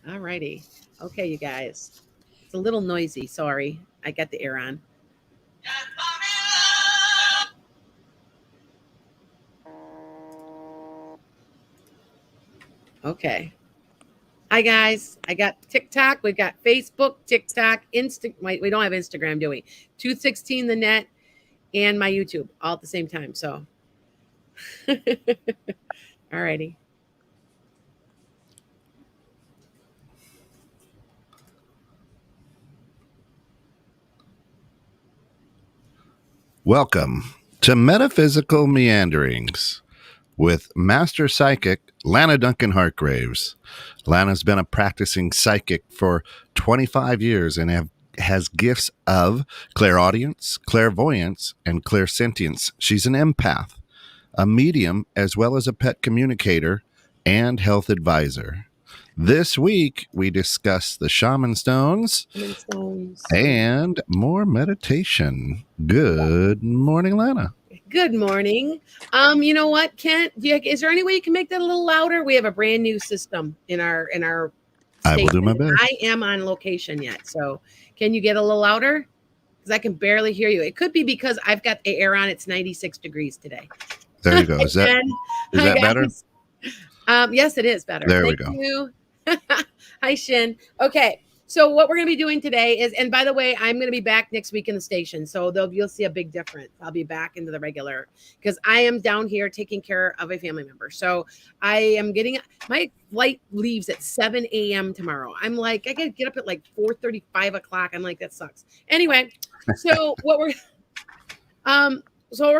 All righty. Okay, you guys. It's a little noisy. Sorry. I got the air on. Okay. Hi, guys. I got TikTok. We got Facebook, TikTok, Wait, we don't have Instagram, do we? 216 the net and my YouTube all at the same time. So, all righty. Welcome to Metaphysical Meanderings with Master Psychic Lana Duncan Hartgraves. Lana's been a practicing psychic for 25 years and has gifts of clairaudience, clairvoyance, and clairsentience. She's an empath, a medium, as well as a pet communicator and health advisor. This week, we discuss the shaman stones and more meditation. Good morning, Lana. Good morning. You know what, Kent? Is there any way you can make that a little louder? We have a brand new system in our station. I will do my best. I am on location yet, so can you get a little louder? Because I can barely hear you. It could be because I've got the air on. It's 96 degrees today. There you go. Is that better? Yes, it is better. There we go. Thank you. Hi, Shin. Okay. So what we're going to be doing today is, and by the way, I'm going to be back next week in the station. So you'll see a big difference. I'll be back into the regular because I am down here taking care of a family member. So I am my flight leaves at 7 a.m. tomorrow. I'm like, I got to get up at like 4:30, 5 o'clock. I'm like, that sucks. Anyway, so what we're going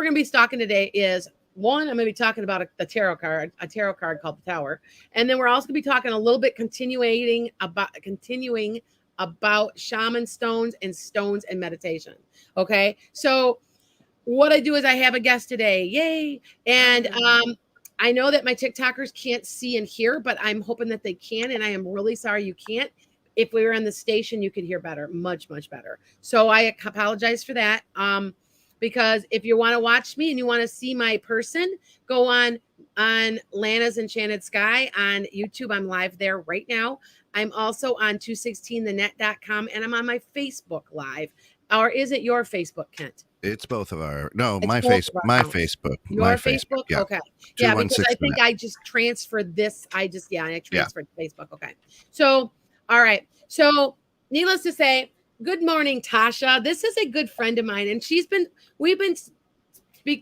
to be talking today is, one, I'm going to be talking about a tarot card called the Tower. And then we're also going to be talking a little bit continuing about shaman stones and meditation. Okay. So what I do is I have a guest today. Yay. And I know that my TikTokers can't see and hear, but I'm hoping that they can. And I am really sorry you can't. If we were on the station, you could hear better, much, much better. So I apologize for that. Because if you want to watch me and you want to see my person, go on Lana's Enchanted Sky on YouTube. I'm live there right now. I'm also on 216thenet.com and I'm on my Facebook live. Or is it your Facebook, Kent? It's both of our. No, my Facebook. Your Facebook? Yeah. Okay. Yeah, because I think I just transferred this. I transferred to Facebook. Okay. So, all right. So, needless to say, good morning, Tasha. This is a good friend of mine, and we've been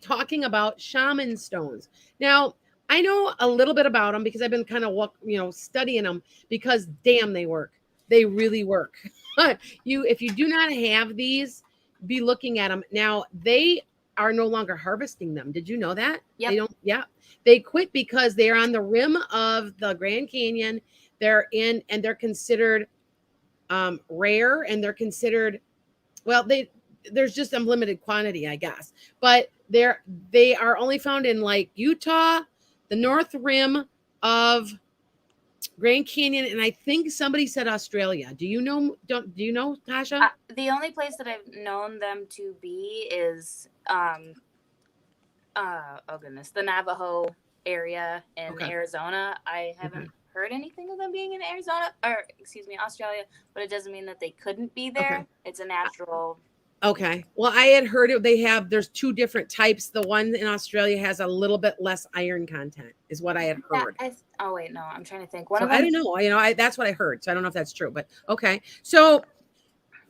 talking about shaman stones. Now, I know a little bit about them because I've been kind of studying them because damn, they work. They really work. If you do not have these, be looking at them. Now, they are no longer harvesting them. Did you know that? Yep. They don't. Yeah. They quit because they're on the rim of the Grand Canyon. They're considered rare, and they're considered, there's just unlimited quantity, I guess, but they are only found in like Utah, the north rim of Grand Canyon, and I think somebody said Australia. Do you know, Tasha? The only place that I've known them to be is the Navajo area in Arizona. I haven't heard anything of them being in Australia, but it doesn't mean that they couldn't be there. Okay. It's a natural. Okay. Well, I had heard there's two different types. The one in Australia has a little bit less iron content, is what I had heard. I'm trying to think. I don't know. That's what I heard. So I don't know if that's true, but okay. So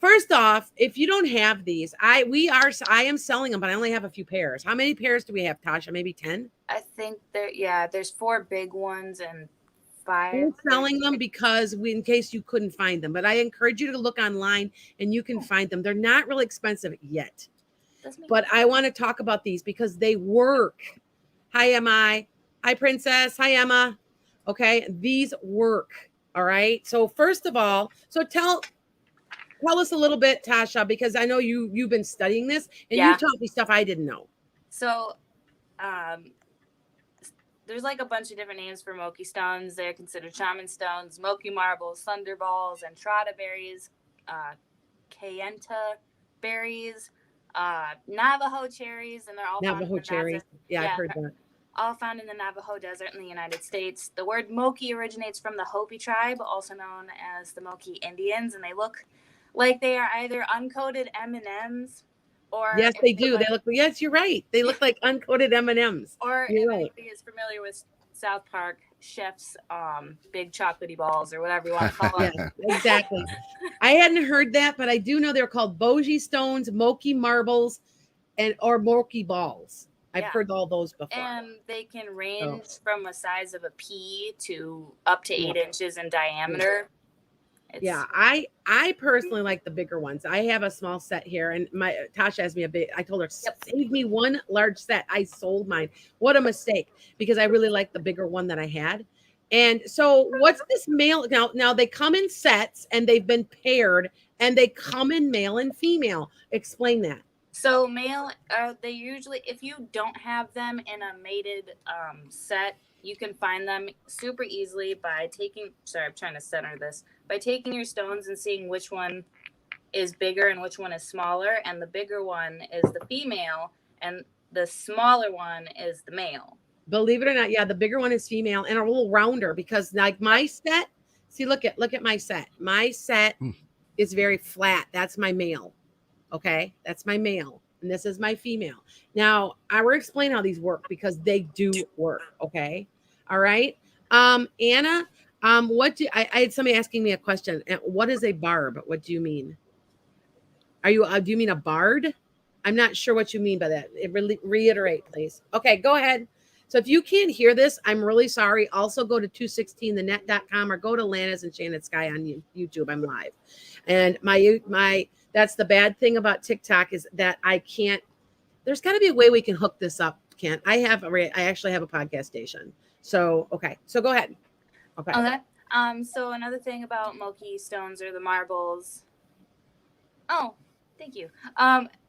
first off, if you don't have these, I am selling them, but I only have a few pairs. How many pairs do we have, Tasha? Maybe 10? I think there's 4 big ones and 5. We're selling them because in case you couldn't find them, but I encourage you to look online and you can find them. They're not really expensive yet, but I want to talk about these because they work. Hi, Emma. Hi, Princess. Hi, Emma. Okay. These work. All right. So first of all, tell us a little bit, Tasha, because I know you've been studying this and you taught me stuff I didn't know. So, there's like a bunch of different names for Moki stones. They're considered shaman stones, Moki marbles, thunderballs, entrada berries, Kayenta berries, Navajo cherries, and they're all Navajo cherries. Yeah, I've heard that. all found in the Navajo Desert in the United States. The word Moki originates from the Hopi tribe, also known as the Moki Indians, and they look like they are either uncoated M&Ms or... Yes, they do. They look... Yes, you're right. They look like uncoated M&Ms. Or you're if right. anybody is familiar with South Park, Chef's big chocolatey balls or whatever you want to call them. Yes, exactly. I hadn't heard that, but I do know they're called Bogie stones, Moki marbles, or Moki balls. I've heard all those before. And they can range from a size of a pea to up to 8 inches in diameter. Yeah, I personally like the bigger ones. I have a small set here, and Tasha asked me a bit. I told her, save me one large set. I sold mine. What a mistake, because I really like the bigger one that I had. And so what's this male? Now they come in sets, and they've been paired, and they come in male and female. Explain that. So male, they usually, if you don't have them in a mated set, you can find them super easily by taking, sorry, I'm trying to center this, by taking your stones and seeing which one is bigger and which one is smaller. And the bigger one is the female, and the smaller one is the male. Believe it or not, yeah, the bigger one is female and a little rounder, because like my set, see, look at my set. My set is very flat. That's my male. Okay, that's my male, and this is my female. Now, I will explain how these work, because they do work. Okay, all right. Anna, what do I had somebody asking me a question? What is a barb? What do you mean? Do you mean a bard? I'm not sure what you mean by that. Reiterate, please. Okay, go ahead. So if you can't hear this, I'm really sorry. Also go to 216thenet.com or go to Lana's Enchanted Sky on YouTube. I'm live. And my that's the bad thing about TikTok, is that I can't, there's got to be a way we can hook this up, Kent. I actually have a podcast station. So, okay. So go ahead. Okay. So another thing about Moki stones, or the marbles. Oh, thank you.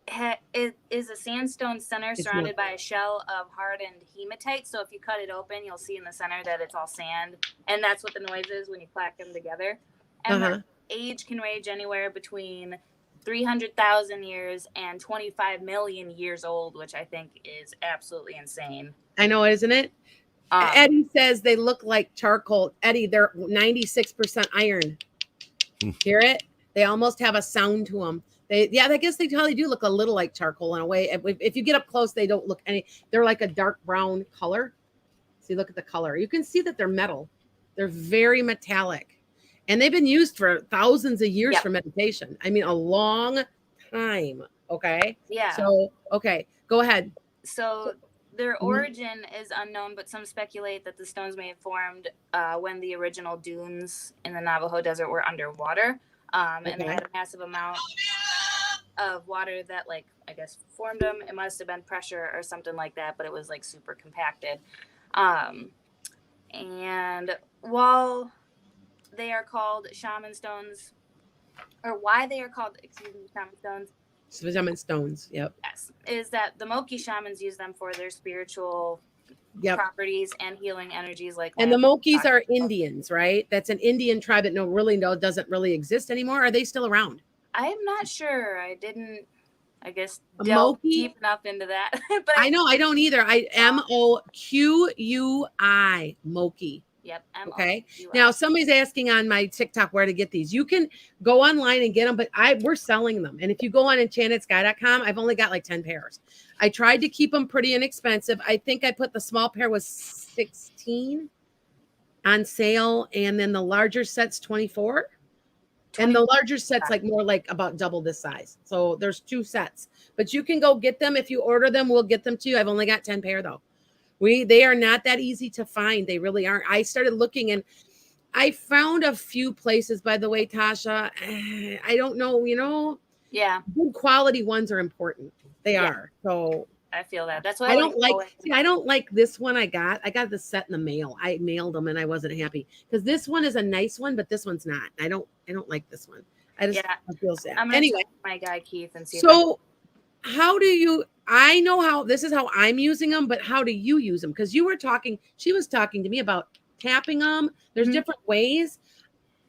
It is a sandstone center surrounded by a shell of hardened hematite. So if you cut it open, you'll see in the center that it's all sand, and that's what the noise is when you clack them together. And the age can range anywhere between 300,000 years and 25 million years old, which I think is absolutely insane. I know, isn't it? Eddie says they look like charcoal. Eddie, they're 96% iron. Hear it? They almost have a sound to them. I guess they probably do look a little like charcoal in a way. If you get up close, they don't look they're like a dark brown color. See, look at the color. You can see that they're metal. They're very metallic. And they've been used for thousands of years for meditation. I mean, a long time. Okay. Yeah. So, okay, go ahead. So their origin is unknown, but some speculate that the stones may have formed when the original dunes in the Navajo Desert were underwater. And they had a massive amount of water that, like, I guess, formed them. It must have been pressure or something like that, but it was like super compacted. And while they are called shaman stones, or why they are called, shaman stones. Shaman stones, yep. Yes, is that the Moki shamans use them for their spiritual properties and healing energies. And the Mokis are Indians, right? That's an Indian tribe that doesn't really exist anymore. Are they still around? I am not sure. I didn't, I guess, delve deep enough into that. But I know, I don't either. MOQUI, Moki. Yep. Okay. Now somebody's asking on my TikTok where to get these. You can go online and get them, but we're selling them. And if you go on enchantedsky.com, I've only got like 10 pairs. I tried to keep them pretty inexpensive. I think I put the small pair was 16 on sale, and then the larger set's 24. And the larger set's like more like about double this size. So there's 2 sets, but you can go get them. If you order them, we'll get them to you. I've only got 10 pair though. They are not that easy to find. They really aren't. I started looking and I found a few places, by the way, Tasha. I don't know, Yeah. Good quality ones are important. They are. So I feel that. That's why I don't like this one I got. I got the set in the mail. I mailed them and I wasn't happy because this one is a nice one, but this one's not. I don't like this one. I feel sad. I'm gonna talk to my guy Keith and see. So how do you? I know how this is how I'm using them, but how do you use them? Because she was talking to me about tapping them. There's different ways.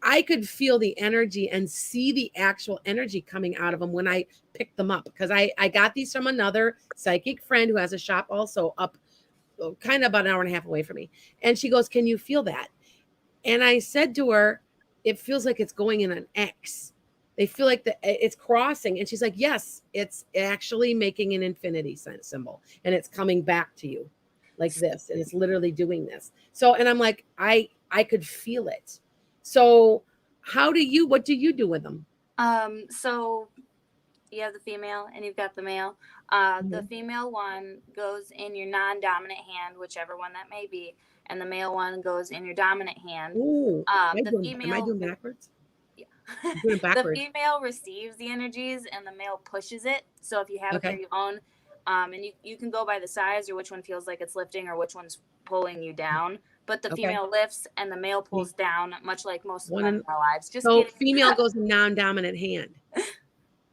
I could feel the energy and see the actual energy coming out of them when I picked them up, because I got these from another psychic friend who has a shop also up kind of about an hour and a half away from me. And she goes, "Can you feel that?" And I said to her, "It feels like it's going in an X. They feel like it's crossing." And she's like, "Yes, it's actually making an infinity symbol, and it's coming back to you like this, and it's literally doing this." So, and I'm like, I could feel it. So, what do you do with them? So you have the female and you've got the male. The female one goes in your non-dominant hand, whichever one that may be, and the male one goes in your dominant hand. Ooh, am I Female doing backwards? Yeah. I'm doing it The backwards. female receives the energies and the male pushes it. So if you have a pair of your own, and you can go by the size or which one feels like it's lifting or which one's pulling you down. But the female lifts and the male pulls down, much like most of them in our lives. Just so kidding. female goes in non-dominant hand.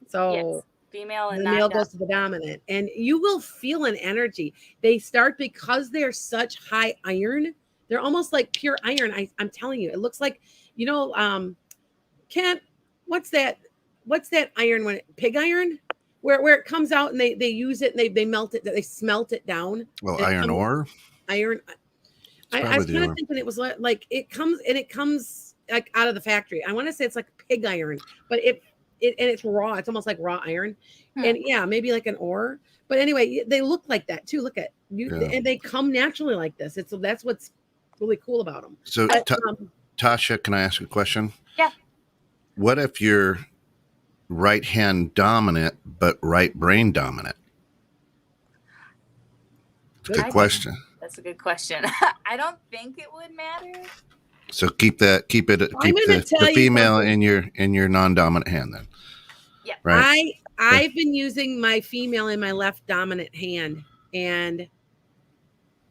So Yes, female and the male goes to the dominant, and you will feel an energy. They start, because they're such high iron. They're almost like pure iron. I'm telling you, it looks like, what's that iron, pig iron, where it comes out and they use it and they melt it, they smelt it down. Well, iron ore. Iron. I was kind of thinking it was like it comes like out of the factory. I want to say it's like pig iron, but and it's raw. It's almost like raw iron, and maybe like an ore. But anyway, they look like that too. Look at you, and they come naturally like this. That's what's really cool about them. So, Tasha, can I ask a question? Yeah. What if you're right hand dominant but right brain dominant? It's a good question. That's a good question. I don't think it would matter. So keep the female in your non-dominant hand then. Yeah. Right. I've been using my female in my left dominant hand, and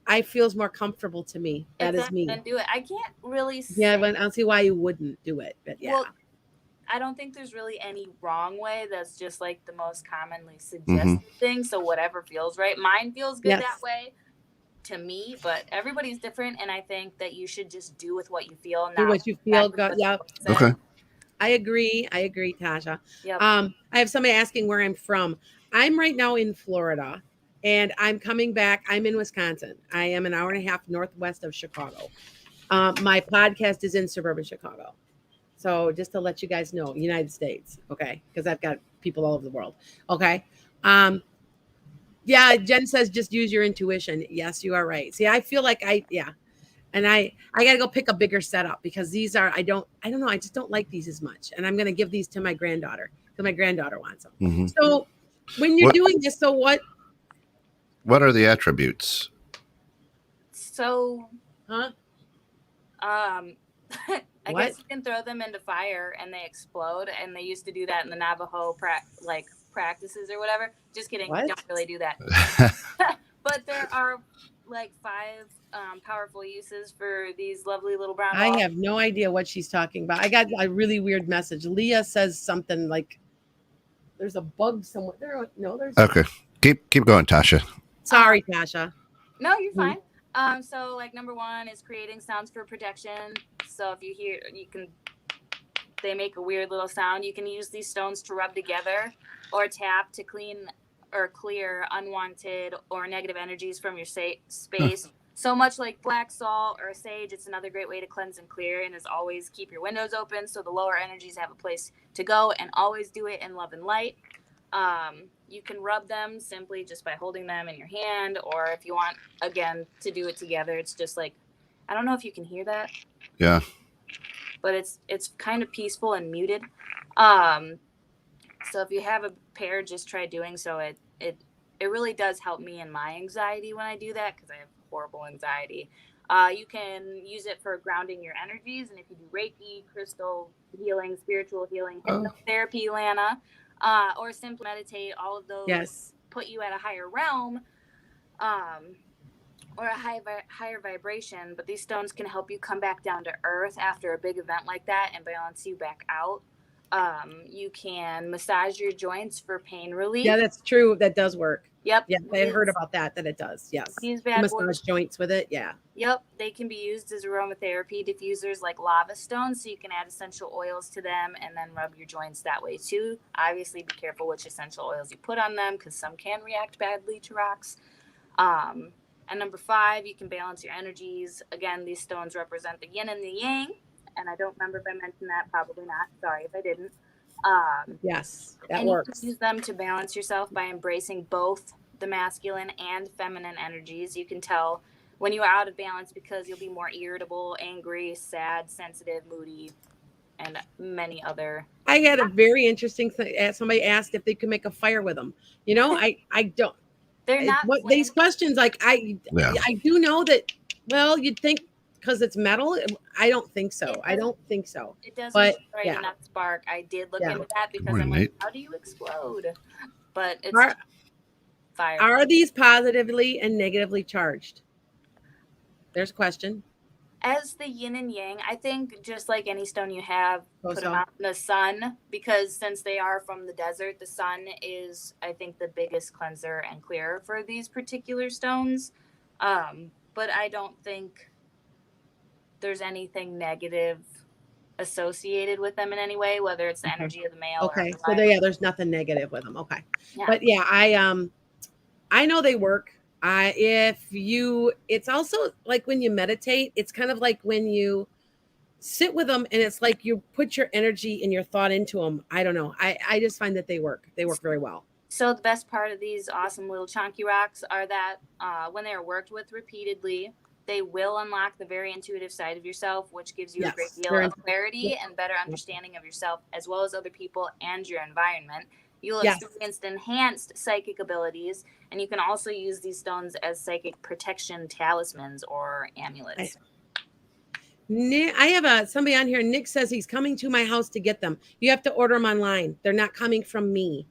I feels more comfortable to me. That is me. Do it. I can't really say. Yeah, I don't see why you wouldn't do it, but yeah. Well, I don't think there's really any wrong way. That's just like the most commonly suggested thing. So whatever feels right. Mine feels good that way to me, but everybody's different, and I think that you should just do with what you feel. Do what you feel. Yeah. Okay. I agree, Tasha. Yep. I have somebody asking where I'm from. I'm right now in Florida, and I'm coming back. I'm in Wisconsin. I am an hour and a half northwest of Chicago. My podcast is in suburban Chicago. So just to let you guys know, United States, okay? Because I've got people all over the world, okay? Yeah, Jen says just use your intuition. Yes, you are right. See, I feel like and I got to go pick a bigger setup, because these are, I don't know. I just don't like these as much. And I'm going to give these to my granddaughter, because my granddaughter wants them. Mm-hmm. So when you're doing this, so what are the attributes? So, I guess you can throw them into fire and they explode. And they used to do that in the Navajo practices or whatever. Just kidding. What? Don't really do that. But there are like 5 powerful uses for these lovely little brown balls. I have no idea what she's talking about. I got a really weird message. Leah says something like, "There's a bug somewhere." There's. Okay, keep going, Tasha. Sorry, Tasha. No, you're fine. So like number 1 is creating sounds for protection. So if you hear, they make a weird little sound. You can use these stones to rub together or tap to clean or clear unwanted or negative energies from your space. So much like black salt or sage, it's another great way to cleanse and clear. And as always, keep your windows open so the lower energies have a place to go, and always do it in love and light. You can rub them simply just by holding them in your hand, or if you want, again, to do it together, it's just like, I don't know if you can hear that. Yeah. But it's kind of peaceful and muted. So if you have a pair, just try doing so. It really does help me in my anxiety when I do that, because I have horrible anxiety. You can use it for grounding your energies, and if you do Reiki, crystal healing, spiritual healing, hypnotherapy, Lana, or simply meditate, all of those put you at a higher realm, or a higher vibration. But these stones can help you come back down to earth after a big event like that and balance you back out. You can massage your joints for pain relief. Yeah, that's true. That does work. Yep. Yeah, I had heard about that it does. Yes. These bad massage joints with it. Yeah. Yep. They can be used as aromatherapy diffusers like lava stones. So you can add essential oils to them and then rub your joints that way too. Obviously, be careful which essential oils you put on them, because some can react badly to rocks. And And number 5, you can balance your energies. Again, these stones represent the yin and the yang. And I don't remember if I mentioned that. Probably not. Sorry if I didn't. Yes, that and works. You can use them to balance yourself by embracing both the masculine and feminine energies. You can tell when you are out of balance because you'll be more irritable, angry, sad, sensitive, moody, and many other. I had a very interesting thing. Somebody asked if they could make a fire with them. You know, I don't. They're not these questions. Like I do know that. Well, you'd think because it's metal. I don't think so. I don't think so. It doesn't But generate enough spark. I did look into that because Morning, I'm like, Nate. how do you explode? But it's fire. Are these positively and negatively charged? There's a question. As the yin and yang, I think just like any stone you have, put them out in the sun, because since they are from the desert, the sun is, I think, the biggest cleanser and clearer for these particular stones. But I don't think there's anything negative associated with them in any way, whether it's the energy of the male. Okay, so there's nothing negative with them. Okay, but yeah, I know they work. It's also like when you meditate, it's kind of like when you sit with them and it's like you put your energy and your thought into them. I don't know. I just find that they work very well. So the best part of these awesome little chunky rocks are that when they are worked with repeatedly, they will unlock the very intuitive side of yourself, which gives you a great deal of clarity and better understanding of yourself as well as other people and your environment. You'll experience enhanced psychic abilities, and you can also use these stones as psychic protection talismans or amulets. I have somebody on here. Nick says he's coming to my house to get them. You have to order them online. They're not coming from me.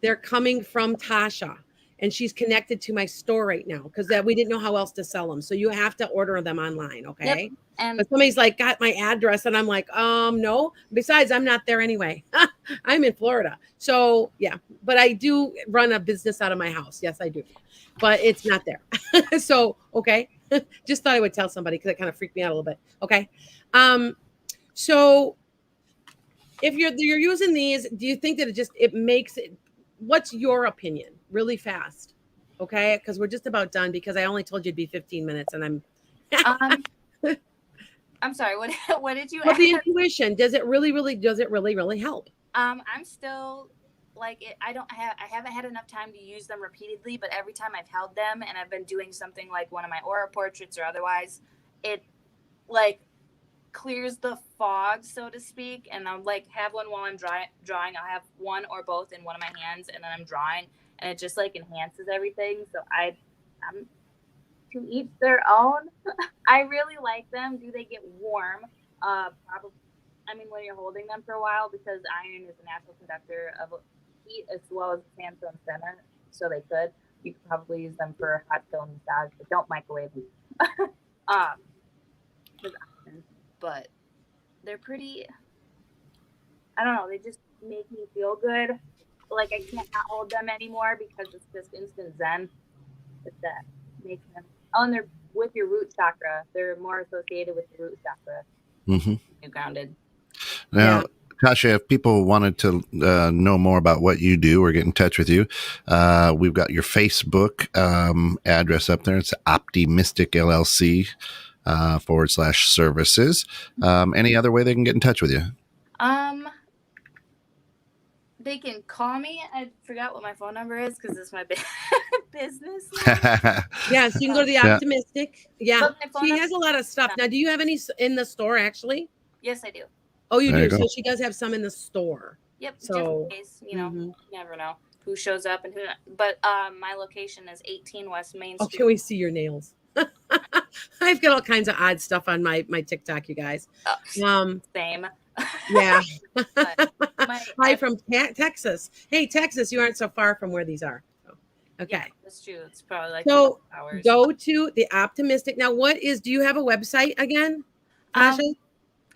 They're coming from Tasha, and she's connected to my store right now because we didn't know how else to sell them. So you have to order them online, okay? Yep. But somebody's like, got my address, and I'm like, no. Besides, I'm not there anyway. I'm in Florida. So yeah, but I do run a business out of my house. Yes, I do. But it's not there. So, okay. Just thought I would tell somebody because it kind of freaked me out a little bit. Okay. So if you're using these, do you think that it makes it, what's your opinion really fast? Okay. Because we're just about done because I only told you it'd be 15 minutes and I'm sorry. What did you ask? The intuition, does it really help? I'm still like it. I haven't had enough time to use them repeatedly, but every time I've held them and I've been doing something like one of my aura portraits or otherwise, it like clears the fog, so to speak. And I'll like have one while I'm drawing. I'll have one or both in one of my hands and then I'm drawing and it just like enhances everything. So I'm to each their own. I really like them. Do they get warm? Probably. I mean, when you're holding them for a while, because iron is a natural conductor of heat as well as sandstone center, so you could probably use them for hot stone massage, but don't microwave them. But they're pretty. I don't know. They just make me feel good. Like I can't not hold them anymore because it's just instant zen. It's that makes them. Oh, and they're with your root chakra. They're more associated with the root chakra. Mm-hmm. You're grounded. Now, Tasha, if people wanted to know more about what you do or get in touch with you, we've got your Facebook address up there. It's Optimistic LLC /services. Any other way they can get in touch with you? They can call me. I forgot what my phone number is because it's my business. Yeah, so you can go to the Optimistic. Yeah, she has a lot of stuff. Now, do you have any in the store actually? Yes, I do. Oh, you do. So she does have some in the store. Yep. So, just in case, you never know who shows up and who. But my location is 18 West Main Street. Oh, can we see your nails? I've got all kinds of odd stuff on my TikTok, you guys. Same. Yeah. Hi from Texas. Hey, Texas, you aren't so far from where these are. So, okay. Yeah, that's true. It's probably like hours. Go to the Optimistic. Now, do you have a website again, Tasha?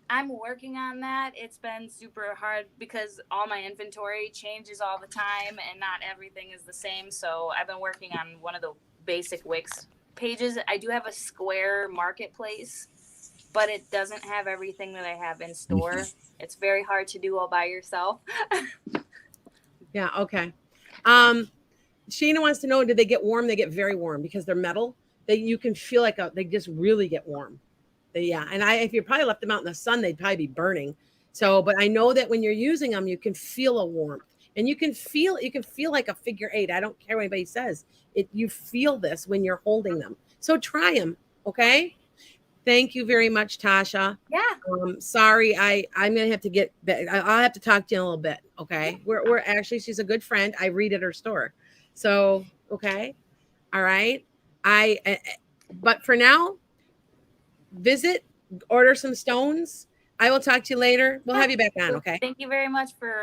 I'm working on that. It's been super hard because all my inventory changes all the time and not everything is the same. So I've been working on one of the basic Wix pages. I do have a Square marketplace, but it doesn't have everything that I have in store. It's very hard to do all by yourself. Yeah. Okay. Shana wants to know, did they get warm? They get very warm because they're metal. you can feel like they just really get warm. Yeah, and if you probably left them out in the sun, they'd probably be burning. So, but I know that when you're using them, you can feel a warmth, and you can feel like a figure eight. I don't care what anybody says. You feel this when you're holding them. So try them, okay? Thank you very much, Tasha. Yeah. Sorry, I'm gonna have to get back. I'll have to talk to you in a little bit. Okay. We're actually, she's a good friend. I read at her store. So okay. All right. But for now, visit, order some stones. I will talk to you later. We'll have you back on. Okay. Thank you very much for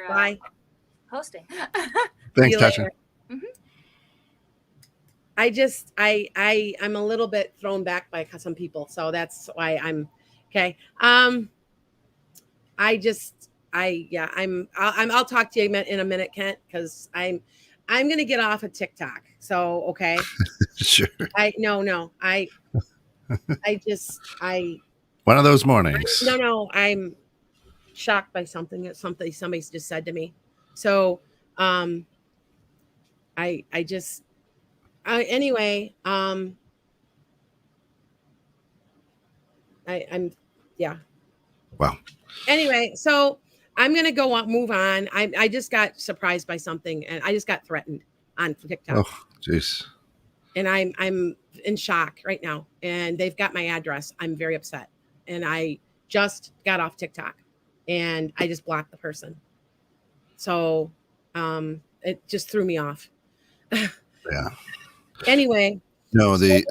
Bye. hosting. Thanks, Tasha. Mm-hmm. I'm a little bit thrown back by some people, so that's why I'm okay. I'll talk to you in a minute, Kent, because I'm gonna get off of TikTok. So okay. Sure. One of those mornings. No, I'm shocked by something somebody's just said to me. So anyway, yeah. Wow. Anyway, so I'm gonna move on. I just got surprised by something, and I just got threatened on TikTok. Oh, jeez. And I'm in shock right now. And they've got my address. I'm very upset. And I just got off TikTok, and I just blocked the person. So it just threw me off. Yeah. Anyway. No, the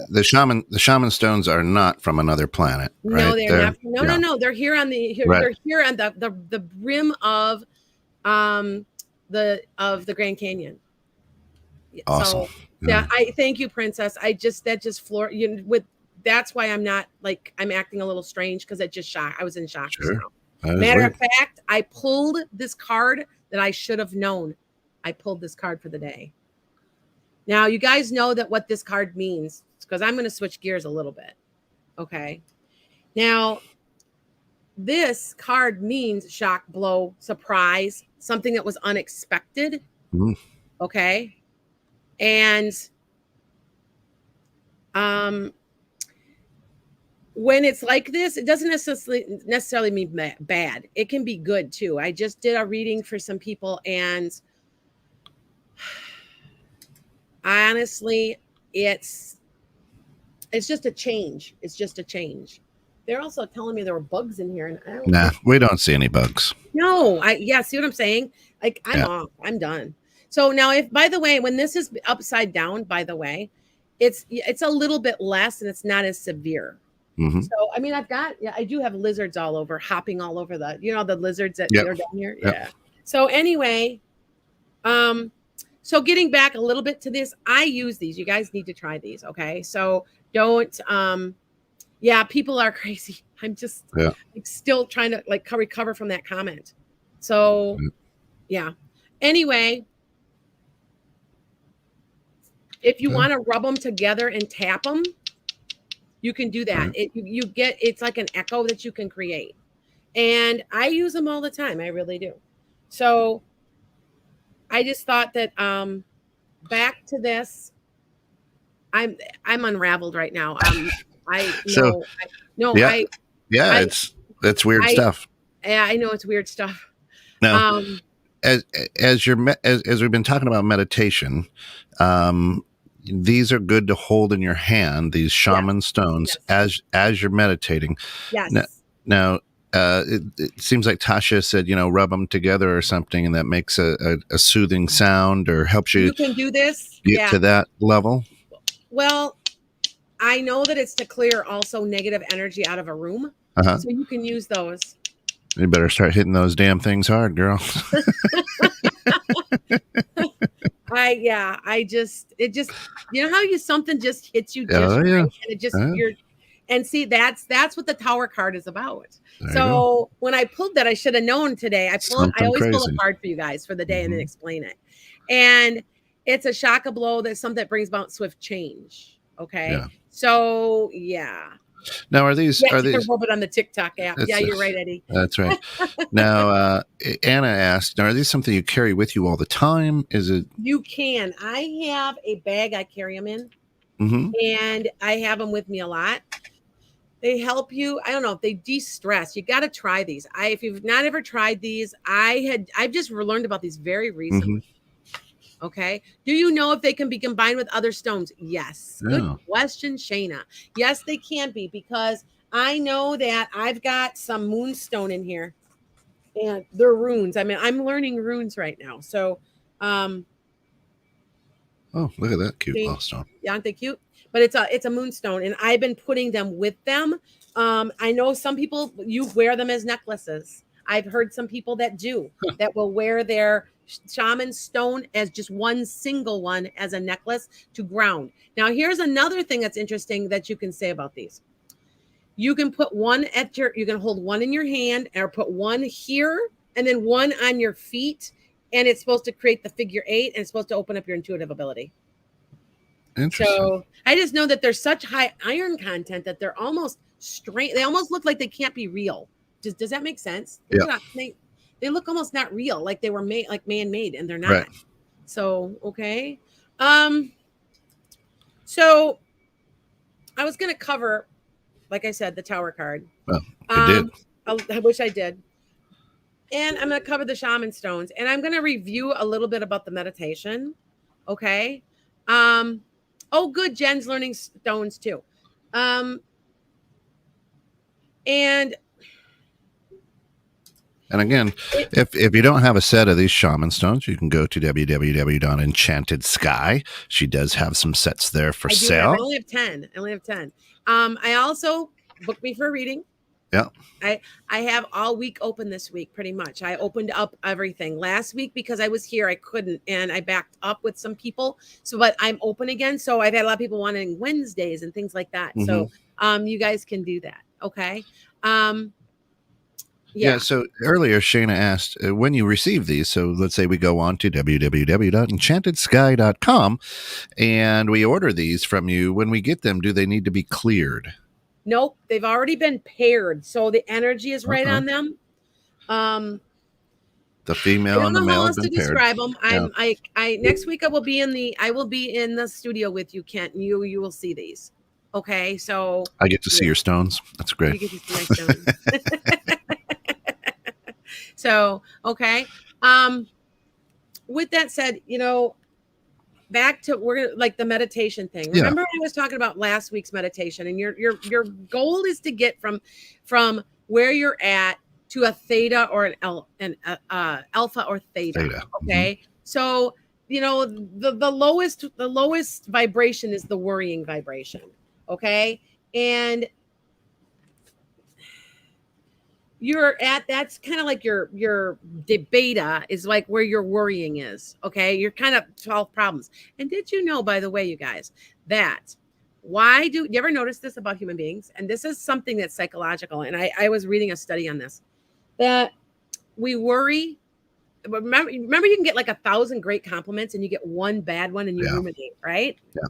shaman stones are not from another planet. Right? No, they're not. No. They're here on they're here on the rim of the Grand Canyon. Awesome. So yeah, I thank you, Princess. That's why I'm not I'm acting a little strange, because I was in shock. Sure. Matter of fact, I pulled this card that I should have known. I pulled this card for the day. Now, you guys know what this card means, because I'm going to switch gears a little bit. Okay. Now, this card means shock, blow, surprise, something that was unexpected. Mm. Okay. And when it's like this, it doesn't necessarily mean bad. It can be good too. I just did a reading for some people, and honestly, it's just a change. It's just a change. They're also telling me there were bugs in here, and we don't see any bugs. No, see what I'm saying? I'm off. I'm done. So now, by the way, when this is upside down, by the way, it's a little bit less, and it's not as severe. Mm-hmm. So I mean, I do have lizards all over, hopping all over the lizards that are down here. Yep. Yeah. So anyway, so getting back a little bit to this, I use these. You guys need to try these, okay? So don't, people are crazy. I'm just still trying to recover from that comment. So, yeah. Anyway, if you want to rub them together and tap them, you can do that. It's like an echo that you can create. And I use them all the time. I really do. So I just thought that back to this. I'm unraveled right now. It's weird stuff. Yeah, I know it's weird stuff. Now, as we've been talking about meditation, these are good to hold in your hand. These shaman stones as you're meditating. Yes. Now, it seems like Tasha said, rub them together or something, and that makes a soothing sound or helps you. You can do this. Get to that level. Well, I know that it's to clear also negative energy out of a room. Uh-huh. So you can use those. You better start hitting those damn things hard, girl. It just, how something just hits you just right, and it just, and see, that's what the Tower card is about. So when I pulled that, I should have known today. I always pull a card for you guys for the day and then explain it. And it's a shock, a blow, that's something that brings about swift change. Okay. Yeah. So yeah. Now, are these? You can rub it on the TikTok app. Yeah, you're right, Eddie. That's right. Now, Anna asked, "Are these something you carry with you all the time? Is it?" You can. I have a bag I carry them in. and I have them with me a lot. They help you. I don't know if they de-stress. You got to try these. If you've not ever tried these, I've just learned about these very recently. Okay. Do you know if they can be combined with other stones? Yes. Good question, Shayna. Yes, they can be, because I know that I've got some moonstone in here and they're runes. I mean, I'm learning runes right now. So, oh, look at that cute little stone. Yeah, aren't they cute? But it's a moonstone, and I've been putting them with them. I know some people, you wear them as necklaces. I've heard some people that do that will wear their shaman stone as just one single one as a necklace to ground. Now, here's another thing that's interesting that you can say about these. You can put one you can hold one in your hand, or put one here and then one on your feet, and it's supposed to create the figure 8, and it's supposed to open up your intuitive ability. Interesting. So I just know that there's such high iron content that they're almost straight. They almost look like they can't be real. Does that make sense? Yeah. They look almost not real, like they were made, like man-made, and they're not. Right. So, okay. So I was going to cover, like I said, the Tower card. Well, you did. I wish I did. And I'm going to cover the Shaman stones, and I'm going to review a little bit about the meditation. Okay. Oh, good. Jen's learning stones too. And again, if you don't have a set of these shaman stones, you can go to www.enchantedsky. She does have some sets there for sale. I only have 10. I also booked me for a reading. Yeah. I have all week open this week, pretty much. I opened up everything last week because I was here. I couldn't, and I backed up with some people. So, but I'm open again. So I've had a lot of people wanting Wednesdays and things like that. So, you guys can do that. Okay. Yeah. So earlier, Shayna asked when you receive these. So let's say we go on to www.enchantedsky.com and we order these from you. When we get them, do they need to be cleared? Nope, they've already been paired, so the energy is right on them. The female and the male have been paired. I don't know how else to describe them. I next week I will be in the studio with you, Kent, and you will see these. Okay, so I get to see your stones. That's great. You get to see my stones. So okay. With that said, back to like the meditation thing. Remember I was talking about last week's meditation, and your goal is to get from where you're at to a theta or an alpha or theta. Okay. So, the lowest vibration is the worrying vibration. Okay. And you're at, that's kind of like your beta is like where your worrying is. Okay. You're kind of 12 problems. And did you know, by the way, you guys, that you ever notice this about human beings? And this is something that's psychological. And I was reading a study on this, that we worry. Remember you can get like 1,000 great compliments and you get one bad one and you ruminate, right? Yeah.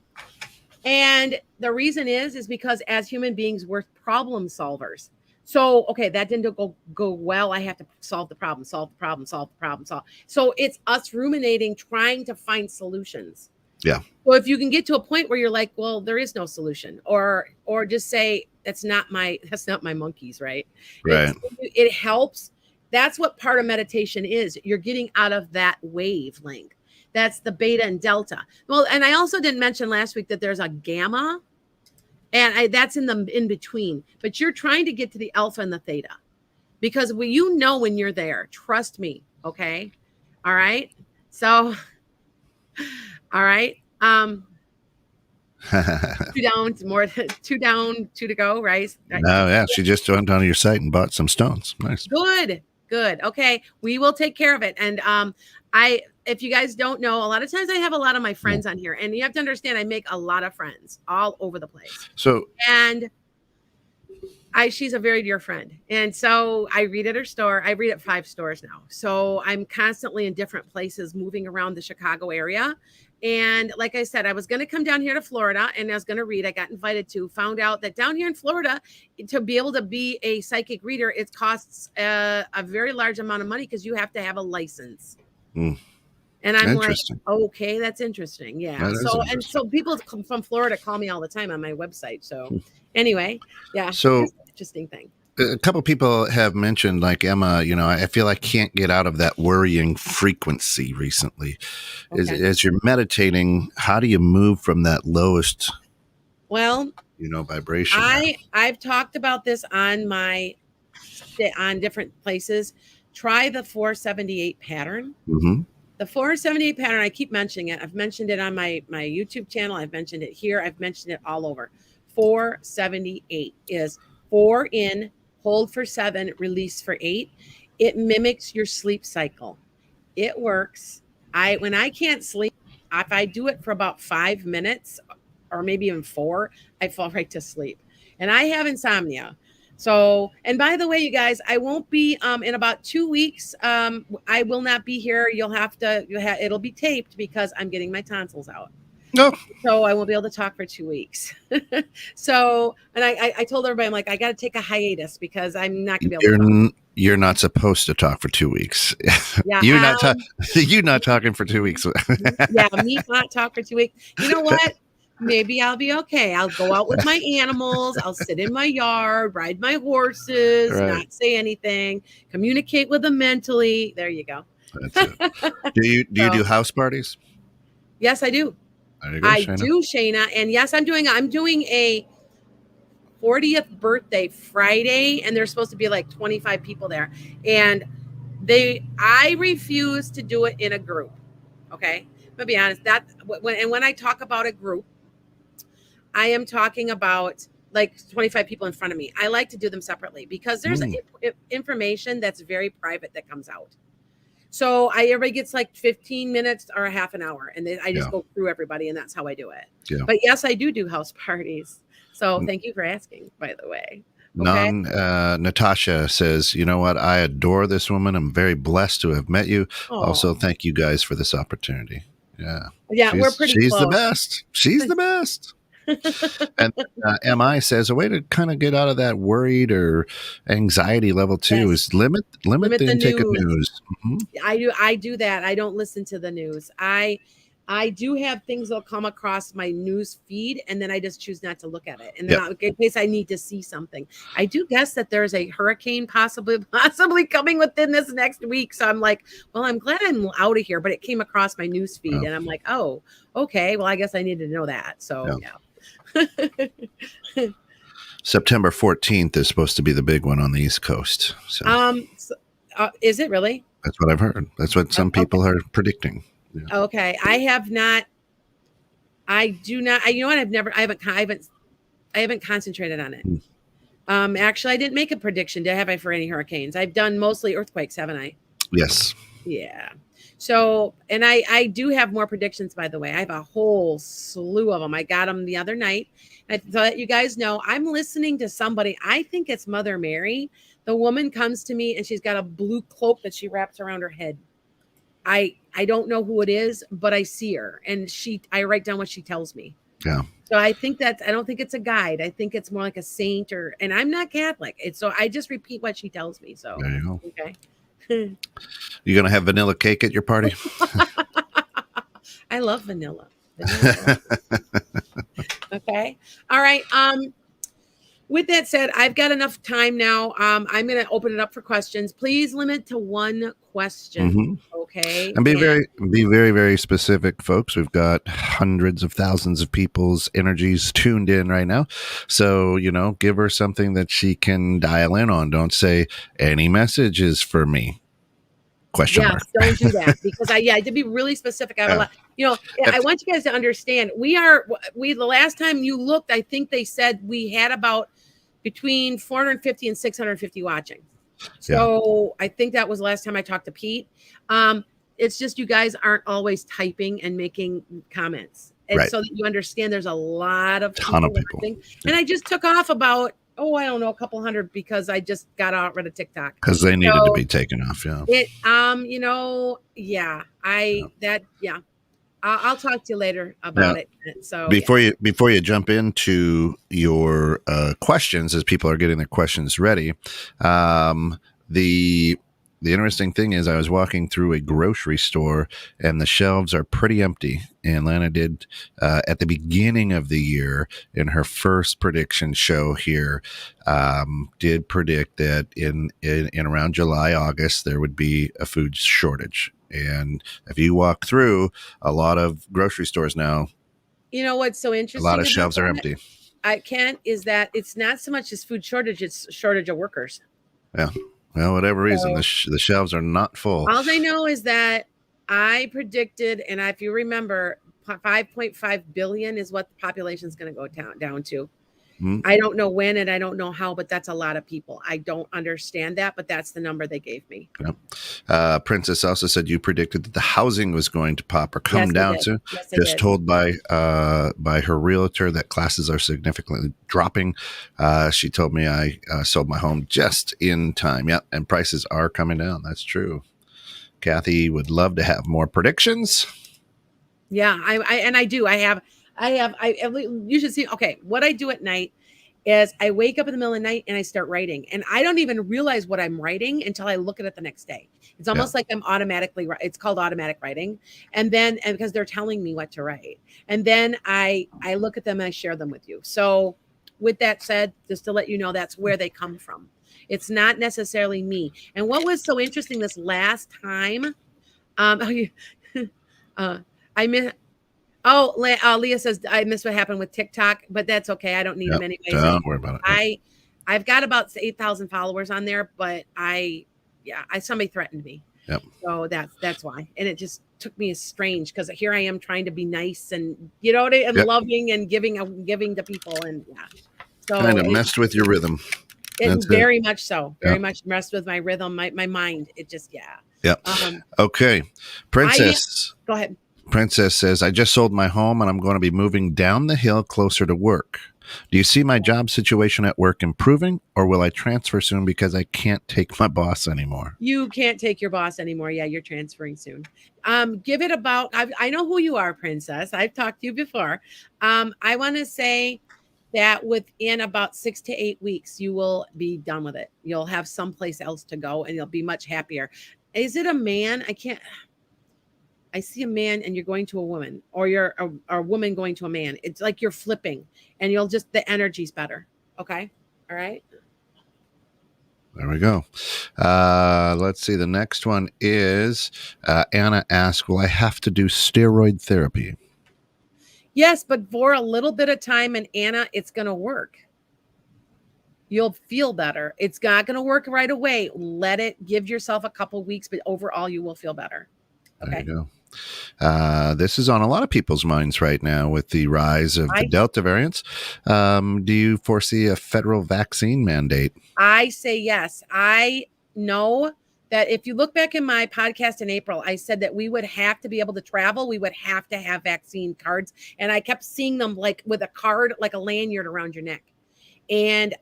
And the reason is because as human beings, we're problem solvers. So, okay, that didn't go well. I have to solve the problem. So it's us ruminating, trying to find solutions. Yeah. So if you can get to a point where you're like, well, there is no solution, or just say, that's not my monkeys, right? Right. It helps. That's what part of meditation is. You're getting out of that wavelength. That's the beta and delta. Well, and I also didn't mention last week that there's a gamma. And that's in between, but you're trying to get to the alpha and the theta, because when you're there, trust me. Okay. All right. So, all right. 2 down, two down, 2 to go. Right. No. Yeah. She just went on your site and bought some stones. Nice. Good. Okay. We will take care of it. And, if you guys don't know, a lot of times I have a lot of my friends on here, and you have to understand, I make a lot of friends all over the place. So, and she's a very dear friend. And so I read at her store. I read at 5 stores now. So I'm constantly in different places, moving around the Chicago area. And like I said, I was going to come down here to Florida and I was going to read. I got invited found out that down here in Florida, to be able to be a psychic reader, it costs a very large amount of money because you have to have a license. And I'm like, Interesting. okay, that's interesting. Yeah. That is So, and interesting. so people from Florida call me all the time on my website. So anyway, yeah, So just an interesting thing. a couple people have mentioned, like Emma, I feel I can't get out of that worrying frequency recently. Okay. As you're meditating, how do you move from that lowest, Well, vibration there? I've talked about this on on different places. Try the 478 pattern. Mm-hmm. The 478 pattern, I keep mentioning it. I've mentioned it on my YouTube channel. I've mentioned it here. I've mentioned it all over. 478 is 4 in, hold for 7, release for 8. It mimics your sleep cycle. It works. When I can't sleep, if I do it for about 5 minutes or maybe even 4, I fall right to sleep. And I have insomnia. So, and by the way, you guys, I won't be in about 2 weeks. I will not be here. It'll be taped because I'm getting my tonsils out. No. So I won't be able to talk for 2 weeks. So, and I told everybody, I'm like, I got to take a hiatus because I'm not going to be able to talk. You're not supposed to talk for 2 weeks. Yeah. You're not talking for 2 weeks. Yeah. Me not talk for 2 weeks. You know what? Maybe I'll be okay. I'll go out with my animals. I'll sit in my yard, ride my horses, Right. not say anything, communicate with them mentally. There you go. That's it. Do you do house parties? Yes, I do. There you go, I Shayna. do, Shayna. And yes, I'm doing a 40th birthday Friday, and there's supposed to be like 25 people there. And I refuse to do it in a group. Okay. I'm gonna be honest. When I talk about a group, I am talking about like 25 people in front of me. I like to do them separately because there's information that's very private that comes out. So everybody gets like 15 minutes or a half an hour, and then I just go through everybody, and that's how I do it. Yeah. But yes, I do house parties. So thank you for asking, by the way. Okay. Natasha says, you know what? I adore this woman. I'm very blessed to have met you. Oh. Also, thank you guys for this opportunity. Yeah. Yeah, we're pretty She's close. the best. She's the best. And MI says a way to kind of get out of that worried or anxiety level too is limit the intake of news. Mm-hmm. I do that. I don't listen to the news. I do have things that'll come across my news feed, and then I just choose not to look at it. And then in case I need to see something, I do guess that there's a hurricane possibly coming within this next week. So I'm like, well, I'm glad I'm out of here, but it came across my news feed, and I'm like, oh, okay. Well, I guess I needed to know that. So yeah. September 14th is supposed to be the big one on the East Coast. So. Is it really? That's what I've heard. That's what some people are predicting. Yeah. Okay. I have not. I do not. You know what? I haven't concentrated on it. Actually, I didn't make a prediction. Have I for any hurricanes? I've done mostly earthquakes, haven't I? Yes. Yeah. So, and I do have more predictions, by the way. I have a whole slew of them. I got them the other night. I thought you guys know I'm listening to somebody. I think it's Mother Mary. The woman comes to me and she's got a blue cloak that she wraps around her head. I don't know who it is, but I see her and I write down what she tells me. Yeah. So I don't think it's a guide. I think it's more like a saint and I'm not Catholic. So I just repeat what she tells me. So there you go. Okay. You gonna have vanilla cake at your party? I love vanilla. Okay. All right. With that said, I've got enough time now. I'm going to open it up for questions. Please limit to one question. Mm-hmm. Okay. And be very, very specific, folks. We've got hundreds of thousands of people's energies tuned in right now. So, give her something that she can dial in on. Don't say any messages for me. Question mark. Don't do that because I did be really specific. I have a lot, I want you guys to understand the last time you looked, I think they said we had about between 450 and 650 watching. So I think that was the last time I talked to Pete. It's just, you guys aren't always typing and making comments. And so that you understand there's a lot of people. And I just took off about, I don't know, a couple hundred because I just got rid of TikTok. Because they needed to be taken off, I'll talk to you later about it. So before you jump into your questions, as people are getting their questions ready, the the interesting thing is I was walking through a grocery store and the shelves are pretty empty. And Lana did at the beginning of the year in her first prediction show here, did predict that in around July, August, there would be a food shortage. And if you walk through a lot of grocery stores now, You know what's so a interesting? lot of about shelves are that? empty. I can't is that it's not so much as food shortage; it's shortage of workers. Yeah. Well, whatever reason, So- the shelves are not full. All I know is that I predicted, and if you remember, 5.5 billion is what the population is going to go down to. Hmm. I don't know when and I don't know how, but that's a lot of people. I don't understand that, but that's the number they gave me. Princess also said you predicted that the housing was going to pop or come Yes, I down did. soon. Yes, I Just did. told by her realtor that classes are significantly dropping. She told me I sold my home just in time. Yeah, and prices are coming down. That's true. Kathy would love to have more predictions. Yeah, I do. You should see. Okay, what I do at night is I wake up in the middle of the night and I start writing, and I don't even realize what I'm writing until I look at it the next day. It's almost like I'm automatically. It's called automatic writing, and because they're telling me what to write, and then I look at them and I share them with you. So, with that said, just to let you know, that's where they come from. It's not necessarily me. And what was so interesting this last time, I miss. Oh, Leah says I miss what happened with TikTok, but that's okay. I don't need them anyways. Don't worry about it. I've got about 8,000 followers on there, but somebody threatened me. Yep. So that's why, and it just took me as strange because here I am trying to be nice and and loving and giving to people, and so kind of messed with your rhythm. It very much so, very much messed with my rhythm, my mind. It just Yeah. Okay, Princess. Go ahead. Princess says, I just sold my home and I'm going to be moving down the hill closer to work. Do you see my job situation at work improving, or will I transfer soon because I can't take my boss anymore? You can't take your boss anymore. Yeah, you're transferring soon. Give it about, I know who you are, Princess. I've talked to you before. I want to say that within about 6 to 8 weeks, you will be done with it. You'll have someplace else to go and you'll be much happier. Is it a man? I see a man and you're going to a woman, or you're a woman going to a man. It's like you're flipping and the energy's better. Okay. All right. There we go. Let's see. The next one is Anna asks, will I have to do steroid therapy? Yes, but for a little bit of time, and Anna, it's going to work. You'll feel better. It's not going to work right away. Give yourself a couple weeks, but overall you will feel better. Okay. There you go. This is on a lot of people's minds right now with the rise of the Delta variants. Do you foresee a federal vaccine mandate? I say yes. I know that if you look back in my podcast in April, I said that we would have to be able to travel. We would have to have vaccine cards. And I kept seeing them like with a card, like a lanyard around your neck. And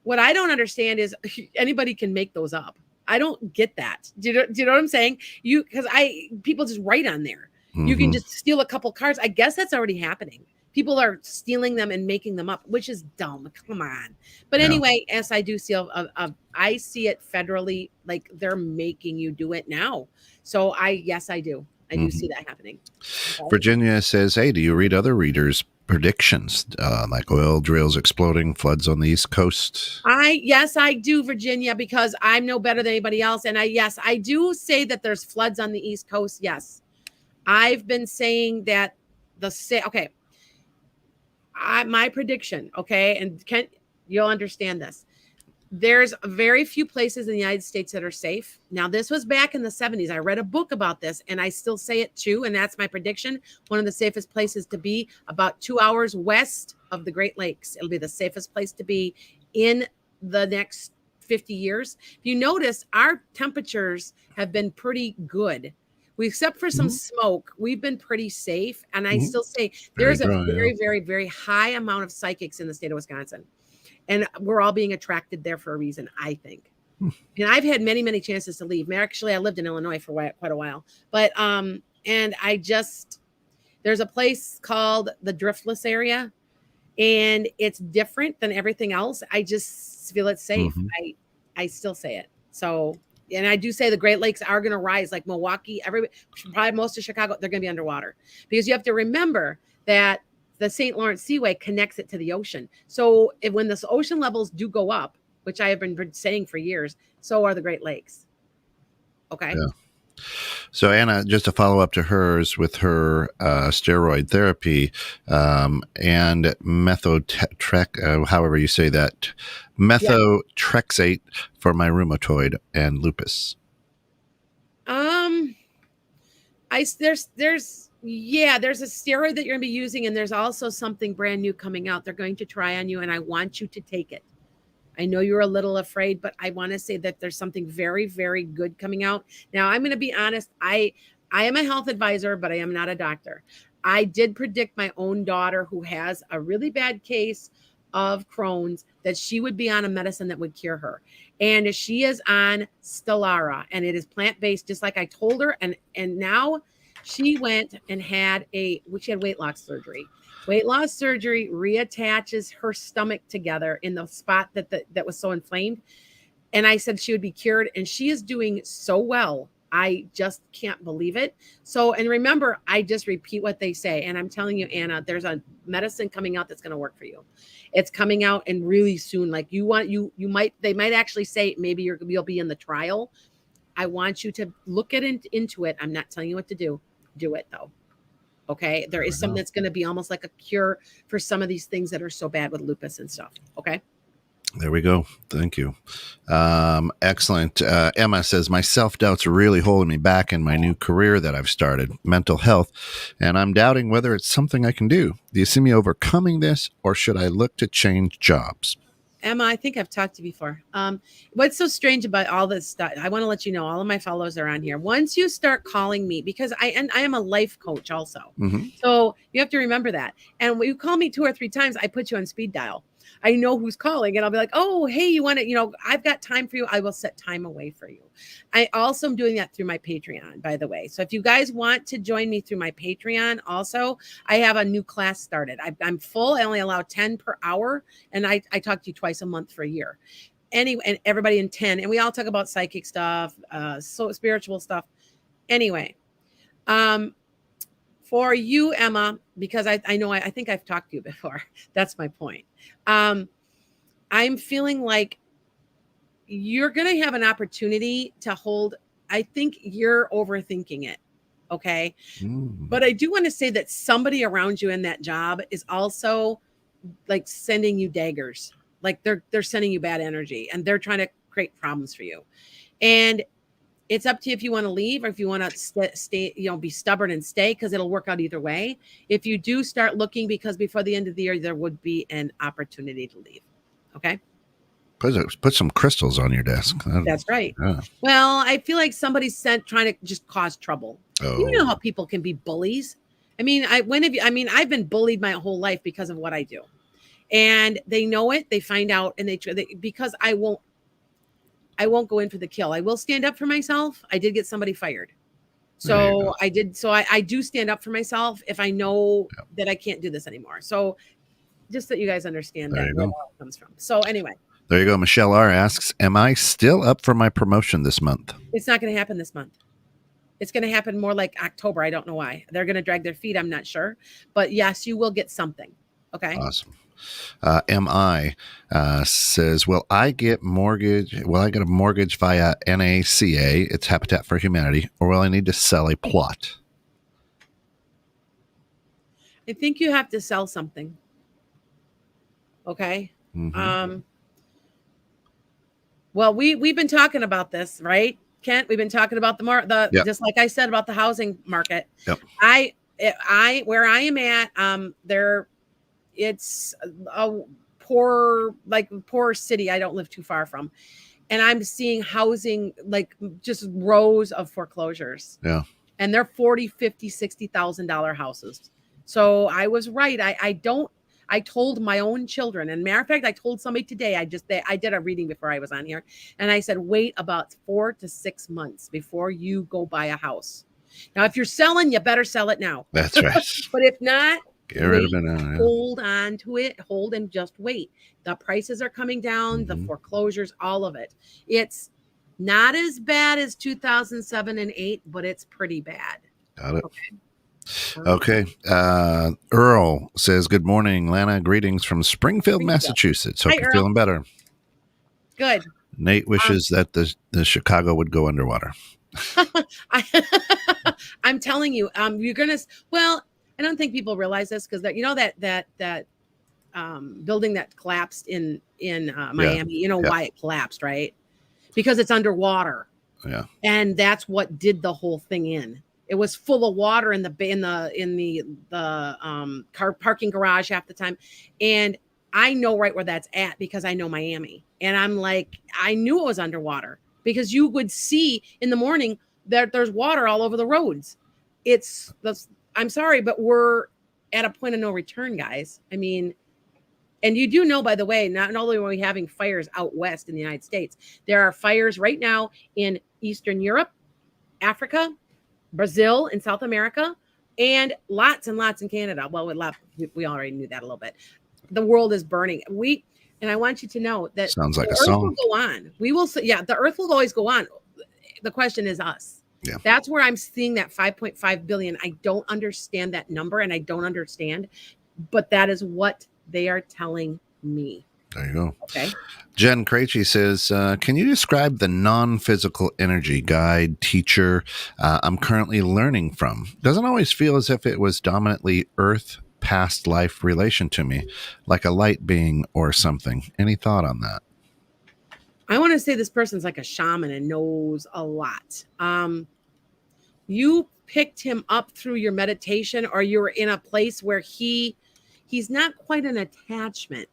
what I don't understand is anybody can make those up. I don't get that. Do you know what I'm saying? Because people just write on there. Mm-hmm. You can just steal a couple cards. I guess that's already happening. People are stealing them and making them up, which is dumb. Come on. But anyway, yes, I do see I see it federally, like they're making you do it now. So yes, I do. I do see that happening. Okay. Virginia says, hey, do you read other readers' predictions like oil drills exploding, floods on the East Coast? Yes, I do, Virginia, because I'm no better than anybody else. And I do say that there's floods on the East Coast. Yes. I've been saying that my prediction, okay, and you'll understand this. There's very few places in the United States that are safe. Now, this was back in the 70s. I read a book about this, and I still say it too, and that's my prediction. One of the safest places to be, about 2 hours west of the Great Lakes. It'll be the safest place to be in the next 50 years. If you notice, our temperatures have been pretty good. Except for some smoke, we've been pretty safe. And I still say there's a very, very, very high amount of psychics in the state of Wisconsin. And we're all being attracted there for a reason, I think. And I've had many, many chances to leave. Actually, I lived in Illinois for quite a while. But, and there's a place called the Driftless area. And it's different than everything else. I just feel it's safe. I still say it. So and I do say the Great Lakes are going to rise, like Milwaukee, probably most of Chicago, they're going to be underwater, because you have to remember that the St. Lawrence Seaway connects it to the ocean. So when the ocean levels do go up, which I have been saying for years, so are the Great Lakes. Okay. Yeah. So Anna, just to follow up to hers with her steroid therapy and however you say that, methotrexate for my rheumatoid and lupus. There's a steroid that you're gonna be using, and there's also something brand new coming out. They're going to try on you, and I want you to take it. I know you're a little afraid, but I want to say that there's something very, very good coming out. Now, I'm going to be honest. I am a health advisor, but I am not a doctor. I did predict my own daughter, who has a really bad case of Crohn's, that she would be on a medicine that would cure her. And she is on Stellara, and it is plant-based, just like I told her. And now she went and had she had weight loss surgery. Weight loss surgery reattaches her stomach together in the spot that was so inflamed. And I said she would be cured, and she is doing so well. I just can't believe it. So, and remember, I just repeat what they say. And I'm telling you, Anna, there's a medicine coming out that's going to work for you. It's coming out, and really soon. Like they might actually say maybe you'll be in the trial. I want you to look into it. I'm not telling you what to do. Do it though. Okay. There is something that's going to be almost like a cure for some of these things that are so bad with lupus and stuff. Okay. There we go. Thank you. Excellent. Emma says, my self-doubt's really holding me back in my new career that I've started, mental health, and I'm doubting whether it's something I can do. Do you see me overcoming this, or should I look to change jobs? Emma, I think I've talked to you before. What's so strange about all this stuff? I want to let you know, all of my followers are on here. Once you start calling me, because I am a life coach also. Mm-hmm. So you have to remember that. And when you call me 2 or 3 times, I put you on speed dial. I know who's calling, and I'll be like, oh, hey, you want to, I've got time for you. I will set time away for you. I also am doing that through my Patreon, by the way. So if you guys want to join me through my Patreon, also, I have a new class started. I'm full. I only allow 10 per hour. And I talk to you twice a month for a year. Anyway, and everybody in 10. And we all talk about psychic stuff, so spiritual stuff. Anyway, for you, Emma, because I know, I think I've talked to you before. That's my point. I'm feeling like you're going to have an opportunity to hold. I think you're overthinking it. Okay. But I do want to say that somebody around you in that job is also like sending you daggers. Like they're sending you bad energy, and they're trying to create problems for you. And it's up to you if you want to leave, or if you want to stay, be stubborn and stay, because it'll work out either way. If you do start looking, because before the end of the year, there would be an opportunity to leave. Okay. Put some crystals on your desk. That's right. Yeah. Well, I feel like somebody's trying to just cause trouble. Oh. You know how people can be bullies. I mean, I've been bullied my whole life because of what I do, and they know it. They find out, and because I won't go in for the kill. I will stand up for myself. I did get somebody fired. So I did. So I do stand up for myself if I know that I can't do this anymore. So just that you guys understand where it comes from. So anyway. There you go. Michelle R. asks, am I still up for my promotion this month? It's not going to happen this month. It's going to happen more like October. I don't know why. They're going to drag their feet. I'm not sure. But yes, you will get something. Okay. Awesome. MI says, will I get a mortgage via NACA, it's Habitat for Humanity, or will I need to sell a plot? I think you have to sell something. Okay. Mm-hmm. Well, we've been talking about this, right, Kent? We've been talking about just like I said about the housing market. Yep. Where I am at, it's a poor city. I don't live too far from, and I'm seeing housing, like just rows of foreclosures. Yeah. And they're $40,000, $50,000, $60,000 houses. So I was right. I told my own children, and matter of fact, I told somebody today, I did a reading before I was on here, and I said, wait about 4 to 6 months before you go buy a house. Now, if you're selling, you better sell it now. That's right. But if not, get rid of it now. Yeah. Hold on to it, and just wait. The prices are coming down, the foreclosures, all of it. Not as bad as 2007 and 8, but it's pretty bad. Got it. Okay. Okay. Earl says, good morning, Lana. Greetings from Springfield, Massachusetts. Hope Hi, you're Earl. feeling better. Good. Nate wishes that the Chicago would go underwater. I'm telling you, you're gonna. Well, I don't think people realize this because that that building that collapsed in Miami. You know why it collapsed, right? Because it's underwater. Yeah. And that's what did the whole thing in. It was full of water in the car parking garage half the time, and I know right where that's at because I know Miami, and I'm like, I knew it was underwater because you would see in the morning that there's water all over the roads. I'm sorry, but we're at a point of no return, guys. I mean, and you do know, by the way, not only are we having fires out west in the United States, there are fires right now in Eastern Europe, Africa, Brazil, and South America, and lots in Canada. Well, we already knew that a little bit. The world is burning. And I want you to know that sounds like the a earth song. will go on. We will. Yeah, the earth will always go on. The question is us. Yeah. That's where I'm seeing that 5.5 billion. I don't understand that number, and I don't understand, but that is what they are telling me. There you go. Okay. Jen Krejci says, can you describe the non-physical energy guide teacher I'm currently learning from? Doesn't always feel as if it was dominantly earth past life relation to me, like a light being or something. Any thought on that? I want to say this person's like a shaman and knows a lot. You picked him up through your meditation, or you were in a place where he's not quite an attachment,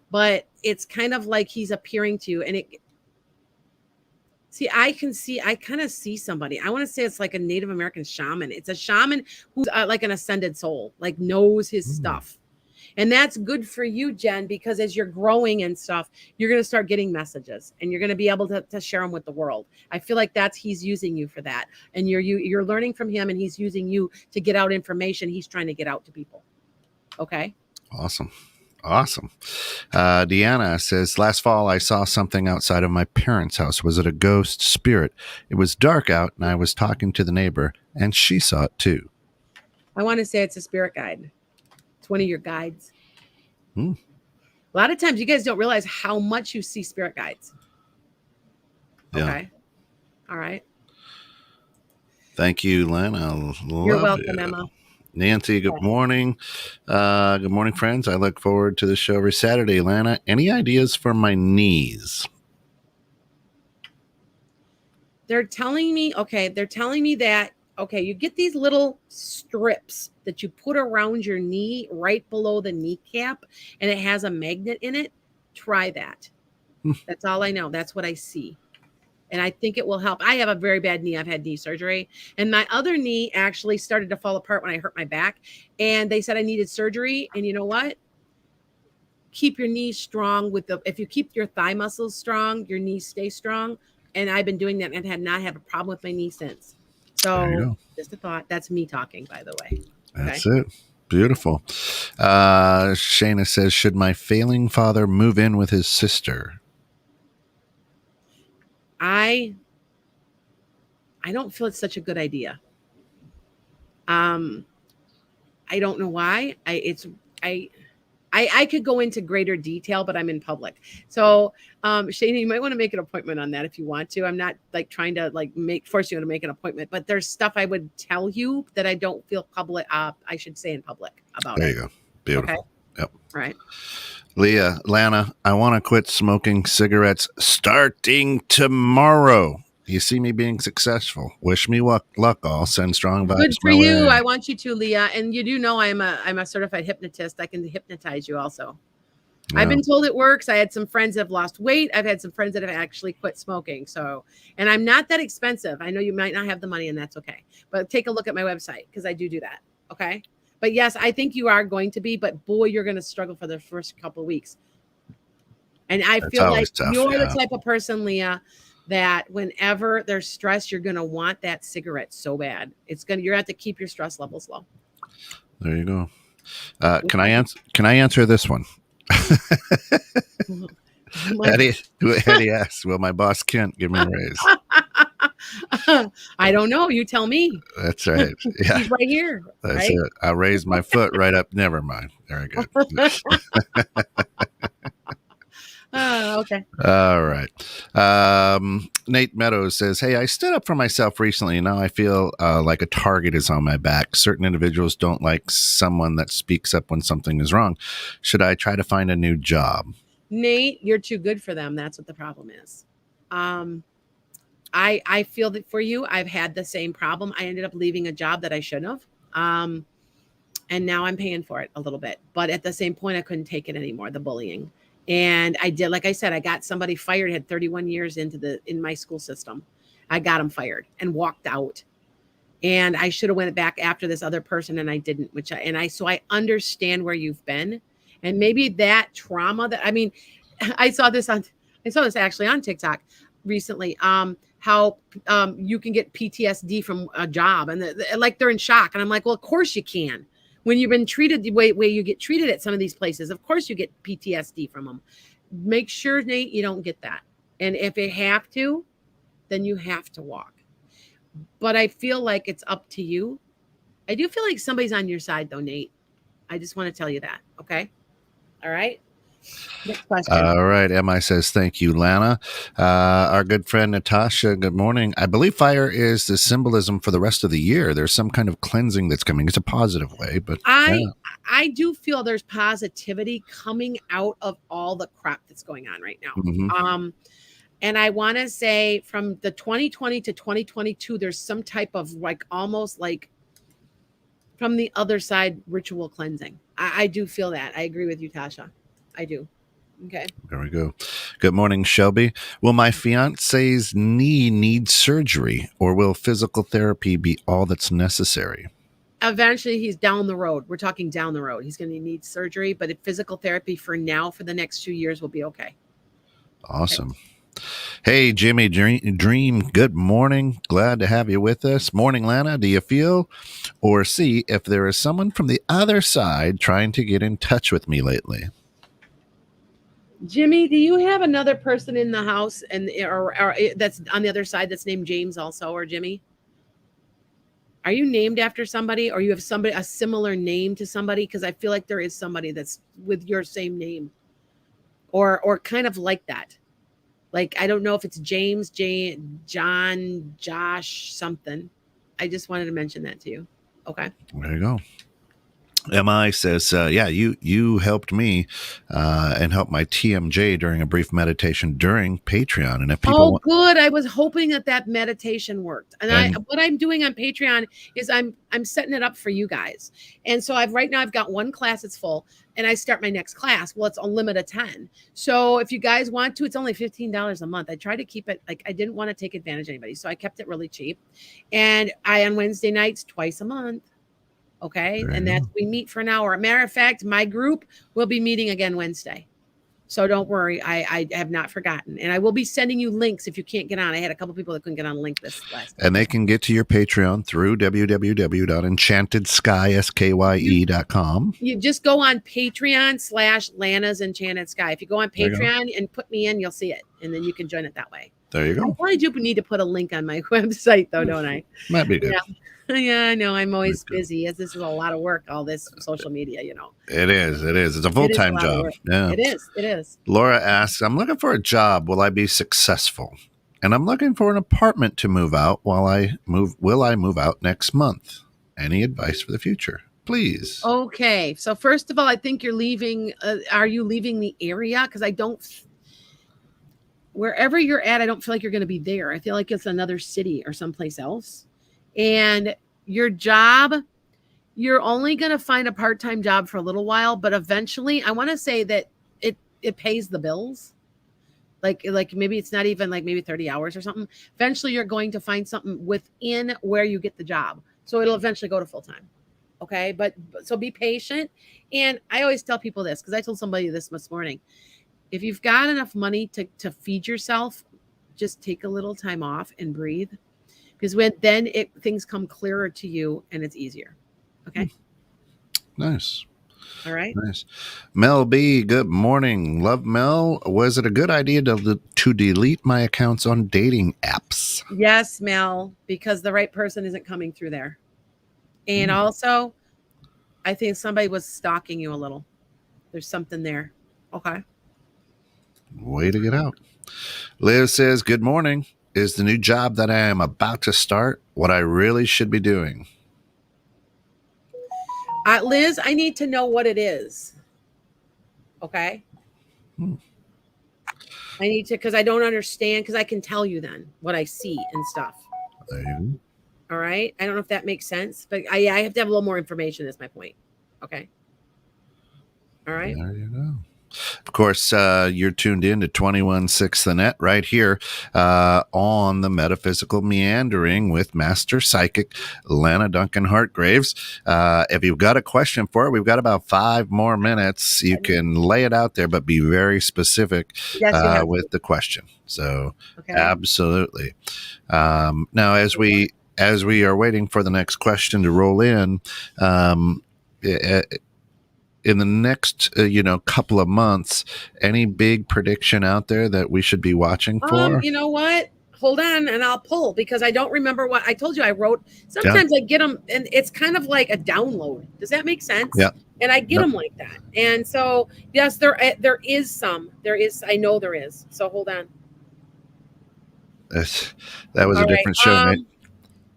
but it's kind of like he's appearing to you. And I kind of see somebody. I want to say it's like a Native American shaman. It's a shaman who's like an ascended soul, like knows his stuff. And that's good for you, Jen, because as you're growing and stuff, you're going to start getting messages and you're going to be able to share them with the world. I feel like he's using you for that. And you're learning from him, and he's using you to get out information he's trying to get out to people. Okay. Awesome. Deanna says, last fall I saw something outside of my parents' house. Was it a ghost spirit? It was dark out, and I was talking to the neighbor, and she saw it too. I want to say it's a spirit guide. It's one of your guides. A lot of times you guys don't realize how much you see spirit guides. Yeah. Okay. All right. Thank you, Lana. You're welcome, Emma. Nancy, good morning. Good morning, friends. I look forward to the show every Saturday. Lana, any ideas for my knees? They're telling me that, you get these little strips that you put around your knee right below the kneecap, and it has a magnet in it. Try that. That's all I know. That's what I see. And I think it will help. I have a very bad knee. I've had knee surgery, and my other knee actually started to fall apart when I hurt my back, and they said I needed surgery. And you know what? Keep your knees strong if you keep your thigh muscles strong, your knees stay strong. And I've been doing that and had not had a problem with my knee since. So just a thought. That's me talking, by the way. That's it. Beautiful. Shayna says, should my failing father move in with his sister? I don't feel it's such a good idea. I don't know why. I could go into greater detail, but I'm in public. So, Shayna, you might want to make an appointment on that if you want to. I'm not like trying to force you to make an appointment, but there's stuff I would tell you that I don't feel public. I should say in public about it. There you go. Beautiful. Okay. Yep. Right. Lana, I want to quit smoking cigarettes starting tomorrow. You see me being successful. Wish me luck. I'll send strong vibes. Good for you. I want you to, Leah. And you do know I'm a certified hypnotist. I can hypnotize you also. Yeah. I've been told it works. I had some friends that have lost weight. I've had some friends that have actually quit smoking. So, and I'm not that expensive. I know you might not have the money, and that's okay. But take a look at my website because I do that. Okay. But yes, I think you are going to be, but boy, you're going to struggle for the first couple of weeks. And I feel like you're the type of person, Leah, that whenever there's stress, you're going to want that cigarette so bad. You're going to have to keep your stress levels low. There you go. Can I answer this one? Eddie asks, will my boss Kent give me a raise? I don't know. You tell me. That's right. Yeah. He's right here. That's Right? it. I raised my foot right up. Never mind. Very good. Okay. All right. Nate Meadows says, hey, I stood up for myself recently. And now I feel like a target is on my back. Certain individuals don't like someone that speaks up when something is wrong. Should I try to find a new job? Nate, you're too good for them. That's what the problem is. I feel that for you, I've had the same problem. I ended up leaving a job that I shouldn't have. And now I'm paying for it a little bit. But at the same point, I couldn't take it anymore, the bullying. And I did, like I said, I got somebody fired, had 31 years in my school system. I got him fired and walked out. And I should have went back after this other person, and I didn't, so I understand where you've been. And maybe that trauma I saw this actually on TikTok recently. How you can get PTSD from a job, and like they're in shock. And I'm like, well, of course you can. When you've been treated the way you get treated at some of these places, of course you get PTSD from them. Make sure, Nate, you don't get that. And if you have to, then you have to walk. But I feel like it's up to you. I do feel like somebody's on your side, though, Nate. I just want to tell you that. Okay. All right. Next question. All right. MI says, thank you, Lana. Our good friend Natasha, good morning. I believe fire is the symbolism for the rest of the year. There's some kind of cleansing that's coming. It's a positive way, but I do feel there's positivity coming out of all the crap that's going on right now. Mm-hmm. And I want to say from the 2020 to 2022, there's some type of almost like from the other side ritual cleansing. I do feel that. I agree with you, Tasha. I do. Okay. There we go. Good morning, Shelby. Will my fiance's knee need surgery, or will physical therapy be all that's necessary? Eventually, he's down the road. We're talking down the road. He's going to need surgery, but physical therapy for now, for the next 2 years, will be okay. Awesome. Okay. Hey, Jimmy Dream, good morning. Glad to have you with us. Morning, Lana. Do you feel or see if there is someone from the other side trying to get in touch with me lately? Jimmy, do you have another person in the house or that's on the other side that's named James also, or Jimmy? Are you named after somebody, or you have a similar name to somebody? Because I feel like there is somebody that's with your same name or kind of like that. Like, I don't know if it's James, John, Josh, something. I just wanted to mention that to you. Okay. There you go. MI says, yeah, you helped me and helped my TMJ during a brief meditation during Patreon. And if people good. I was hoping that meditation worked. And what I'm doing on Patreon is I'm setting it up for you guys. And so right now I've got one class that's full, and I start my next class. Well, it's a limit of 10. So if you guys want to, it's only $15 a month. I try to keep it I didn't want to take advantage of anybody. So I kept it really cheap. And on Wednesday nights, twice a month. Okay. And we meet for an hour. Matter of fact, my group will be meeting again Wednesday. So don't worry. I have not forgotten. And I will be sending you links if you can't get on. I had a couple people that couldn't get on a link this last time. And they can get to your Patreon through www.enchantedskye.com. You just go on Patreon /Lana's Enchanted Sky. If you go on Patreon and put me in, you'll see it. And then you can join it that way. There you go. I probably do need to put a link on my website, though, don't I? Might be good. Yeah. Yeah, I know. I'm always busy, as this is a lot of work, all this social media, It is. It's a full-time job. Yeah. It is. Laura asks, I'm looking for a job. Will I be successful? And I'm looking for an apartment to move out will I move out next month? Any advice for the future, please? Okay. So first of all, I think you're leaving. Are you leaving the area? Because wherever you're at, I don't feel like you're going to be there. I feel like it's another city or someplace else. And your job, you're only going to find a part-time job for a little while, but eventually I want to say that it pays the bills. Like maybe it's not even maybe 30 hours or something. Eventually you're going to find something within where you get the job. So it'll eventually go to full-time. Okay. But so be patient. And I always tell people this, because I told somebody this morning, if you've got enough money to feed yourself, just take a little time off and breathe. Because things come clearer to you and it's easier. Okay. Nice. All right. Nice. Mel B, good morning. Love Mel. Was it a good idea to delete my accounts on dating apps? Yes, Mel, because the right person isn't coming through there. And also, I think somebody was stalking you a little. There's something there. Okay. Way to get out. Liz says, good morning. Is the new job that I am about to start what I really should be doing? Liz, I need to know what it is. Okay. I need to, because I don't understand, because I can tell you then what I see and stuff. There you All right. I don't know if that makes sense, but I have to have a little more information, is my point. Okay. All right. There you go. Of course, you're tuned in to 21.6 The Net right here on the Metaphysical Meandering with Master Psychic Lana Duncan Hartgraves. If you've got a question for it, we've got about 5 more minutes. You can lay it out there, but be very specific with the question. So, absolutely. Now, as we are waiting for the next question to roll in, in the next couple of months, any big prediction out there that we should be watching for? You know what, hold on, and I'll pull, because I don't remember what I told you. I wrote, sometimes I get them and it's kind of like a download. Does that make sense? Yeah. And I get them like that. And so yes, there is some, I know there is. So hold on. That was a different show, mate.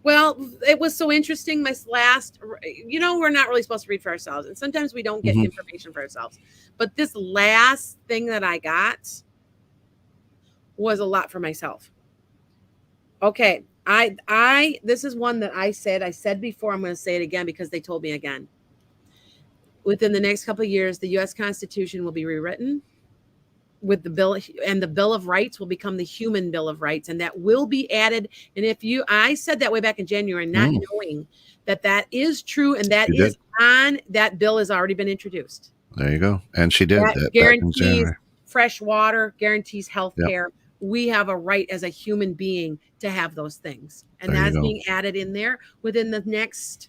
Well, it was so interesting. My last, we're not really supposed to read for ourselves, and sometimes we don't get information for ourselves. But this last thing that I got was a lot for myself. Okay, this is one that I said before. I'm going to say it again because they told me again. Within the next couple of years, the U.S. Constitution will be rewritten. With the bill, and the Bill of Rights will become the Human Bill of Rights, and that will be added. And I said that way back in January, not knowing that is true, and that bill has already been introduced. There you go. And she did that. Guarantees fresh water, guarantees health care. We have a right as a human being to have those things, and that's being added in there within the next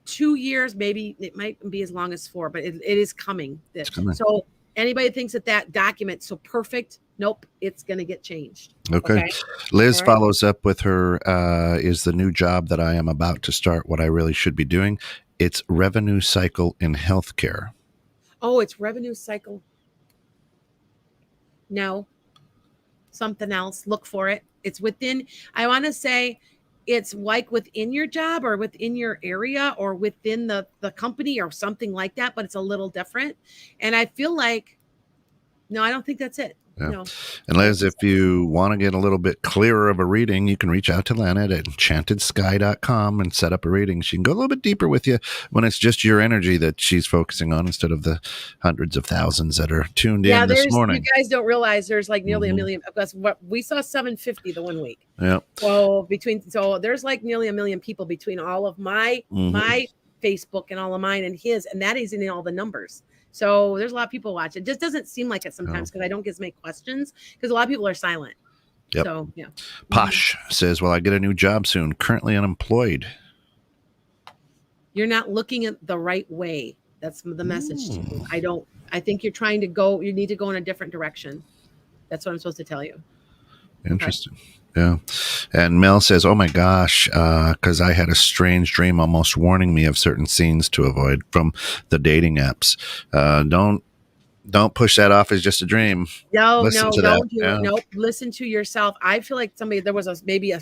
2 years. Maybe it might be as long as 4, but it is coming. It's coming. So anybody thinks that document's so perfect, nope, it's going to get changed. Okay. Liz follows up with her, is the new job that I am about to start what I really should be doing? It's revenue cycle in healthcare. Oh, it's revenue cycle. No, something else. Look for it. It's within, I want to say, it's like within your job or within your area or within the company or something like that, but it's a little different. And I feel like, no, I don't think that's it. Yeah. No. And Liz, if you want to get a little bit clearer of a reading, you can reach out to Lana at enchantedSky.com and set up a reading. She can go a little bit deeper with you when it's just your energy that she's focusing on instead of the hundreds of thousands that are tuned in this morning. You guys don't realize there's like nearly a million, because what we saw 750 the one week. Yeah. So there's like nearly a million people between all of my Facebook and all of mine and his, and that is in all the numbers. So there's a lot of people watching. It just doesn't seem like it sometimes because I don't get as many questions because a lot of people are silent. Yep. So, yeah. Posh says, well, I get a new job soon. Currently unemployed. You're not looking at the right way. That's the message to you. I think you're trying to go, you need to go in a different direction. That's what I'm supposed to tell you. Interesting. Okay. Yeah. And Mel says, oh my gosh, because I had a strange dream almost warning me of certain scenes to avoid from the dating apps. Don't push that off as just a dream. Don't do it. Nope. Listen to yourself. I feel like there was maybe a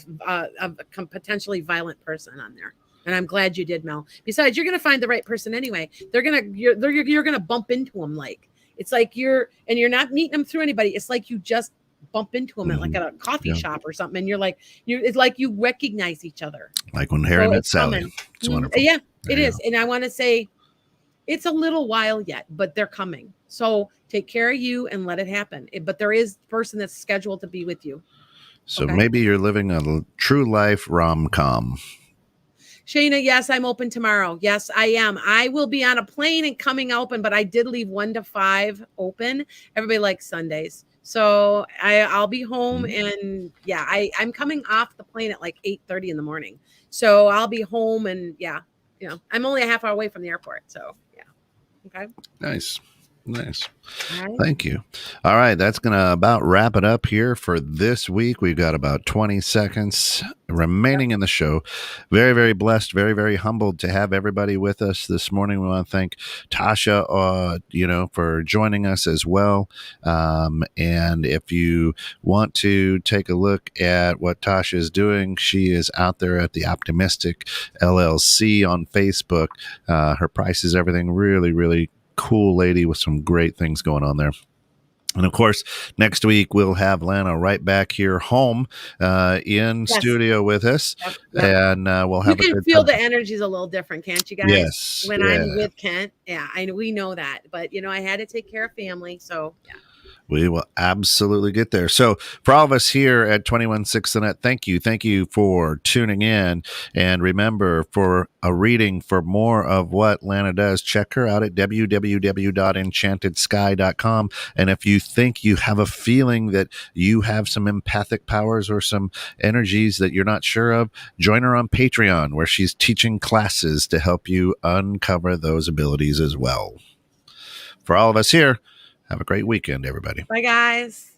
potentially violent person on there. And I'm glad you did, Mel. Besides, you're going to find the right person anyway. You're going to bump into them. Like, it's like you're not meeting them through anybody. It's like you just bump into them at a coffee shop or something, and it's like you recognize each other, like when Harry met Sally. It's wonderful. Yeah, it is. And I want to say it's a little while yet, but they're coming, so take care of you and let it happen. But there is a person that's scheduled to be with you, so maybe you're living a true life rom-com. Shayna, yes, I'm open tomorrow. Yes, I am. I will be on a plane and coming open, but I did leave 1 to 5 open. Everybody likes Sundays. So I'll be home, and I'm coming off the plane at like 8:30 in the morning. So I'll be home, and I'm only a half hour away from the airport. So Okay. Nice. Nice. All right. Thank you. All right. That's going to about wrap it up here for this week. We've got about 20 seconds remaining in the show. Very, very blessed, very, very humbled to have everybody with us this morning. We want to thank Tasha, for joining us as well. And if you want to take a look at what Tasha is doing, she is out there at the Optimistic LLC on Facebook. Her price is everything. Really, really cool lady with some great things going on there. And of course, next week we'll have Lana right back here home in studio with us. Yep. And we'll have you a can good feel time. the energy's a little different, can't you guys? Yes. When I'm with Kent. Yeah, we know that. But I had to take care of family. So yeah. We will absolutely get there. So for all of us here at 216 The Net, thank you. Thank you for tuning in. And remember, for a reading for more of what Lana does, check her out at www.enchantedsky.com. And if you think you have a feeling that you have some empathic powers or some energies that you're not sure of, join her on Patreon, where she's teaching classes to help you uncover those abilities as well. For all of us here, have a great weekend, everybody. Bye, guys.